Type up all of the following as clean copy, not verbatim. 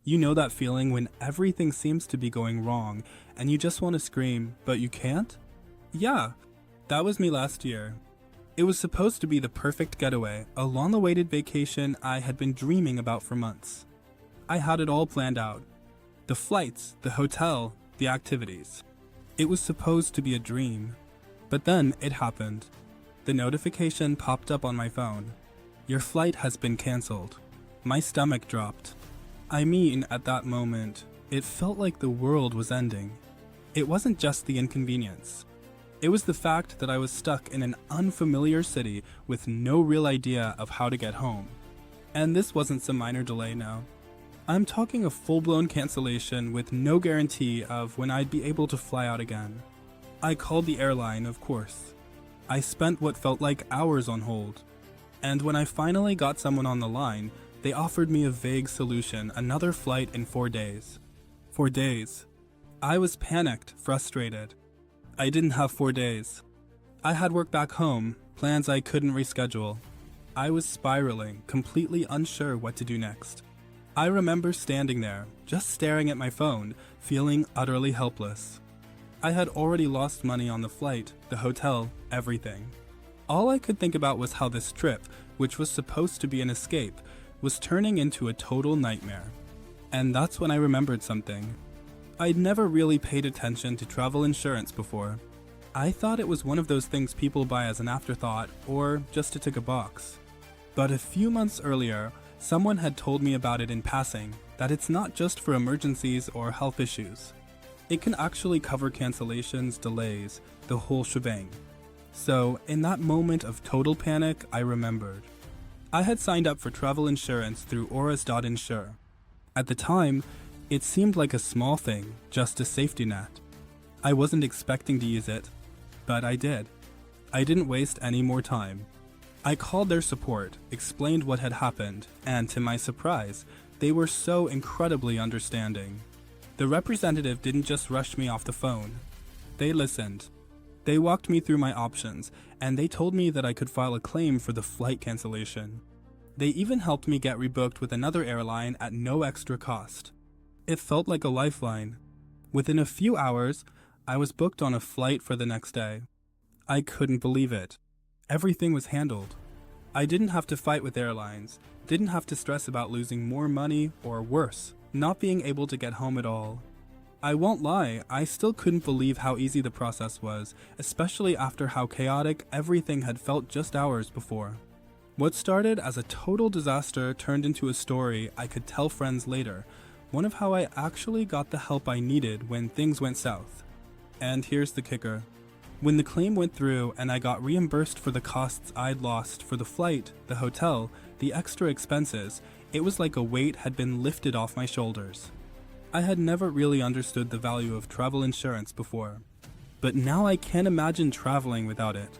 You know that feeling when everything seems to be going wrong and you just want to scream, but you can't? Yeah, that was me last year. It was supposed to be the perfect getaway, a long-awaited vacation I had been dreaming about for months. I had it all planned out. The flights, the hotel, the activities. It was supposed to be a dream. But then it happened. The notification popped up on my phone. Your flight has been cancelled. My stomach dropped. I mean, at that moment, it felt like the world was ending. It wasn't just the inconvenience. It was the fact that I was stuck in an unfamiliar city with no real idea of how to get home. And this wasn't some minor delay now. I'm talking a full-blown cancellation with no guarantee of when I'd be able to fly out again. I called the airline, of course. I spent what felt like hours on hold. And when I finally got someone on the line, they offered me a vague solution, another flight in 4 days. 4 days. I was panicked, frustrated. I didn't have 4 days. I had work back home, plans I couldn't reschedule. I was spiraling, completely unsure what to do next. I remember standing there, just staring at my phone, feeling utterly helpless. I had already lost money on the flight, the hotel, everything. All I could think about was how this trip, which was supposed to be an escape, was turning into a total nightmare. And that's when I remembered something. I'd never really paid attention to travel insurance before. I thought it was one of those things people buy as an afterthought or just to tick a box. But a few months earlier, someone had told me about it in passing, that it's not just for emergencies or health issues. It can actually cover cancellations, delays, the whole shebang. So, in that moment of total panic, I remembered. I had signed up for travel insurance through auras.insure. At the time, it seemed like a small thing, just a safety net. I wasn't expecting to use it, but I did. I didn't waste any more time. I called their support, explained what had happened, and to my surprise, they were so incredibly understanding. The representative didn't just rush me off the phone. They listened. They walked me through my options, and they told me that I could file a claim for the flight cancellation. They even helped me get rebooked with another airline at no extra cost. It felt like a lifeline. Within a few hours, I was booked on a flight for the next day. I couldn't believe it. Everything was handled. I didn't have to fight with airlines, didn't have to stress about losing more money, or worse, not being able to get home at all. I won't lie, I still couldn't believe how easy the process was, especially after how chaotic everything had felt just hours before. What started as a total disaster turned into a story I could tell friends later, one of how I actually got the help I needed when things went south. And here's the kicker. When the claim went through and I got reimbursed for the costs I'd lost for the flight, the hotel, the extra expenses, it was like a weight had been lifted off my shoulders. I had never really understood the value of travel insurance before, but now I can't imagine traveling without it.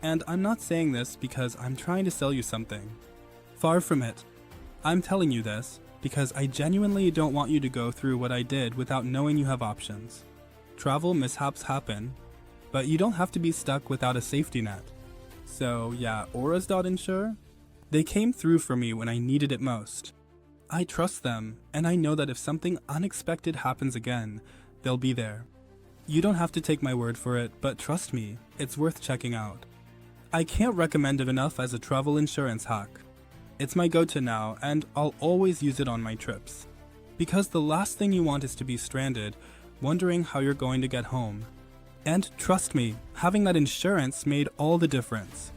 And I'm not saying this because I'm trying to sell you something. Far from it. I'm telling you this because I genuinely don't want you to go through what I did without knowing you have options. Travel mishaps happen, but you don't have to be stuck without a safety net. So yeah, auras.insure, they came through for me when I needed it most. I trust them, and I know that if something unexpected happens again, they'll be there. You don't have to take my word for it, but trust me, it's worth checking out. I can't recommend it enough as a travel insurance hack. It's my go-to now, and I'll always use it on my trips. Because the last thing you want is to be stranded, wondering how you're going to get home. And trust me, having that insurance made all the difference.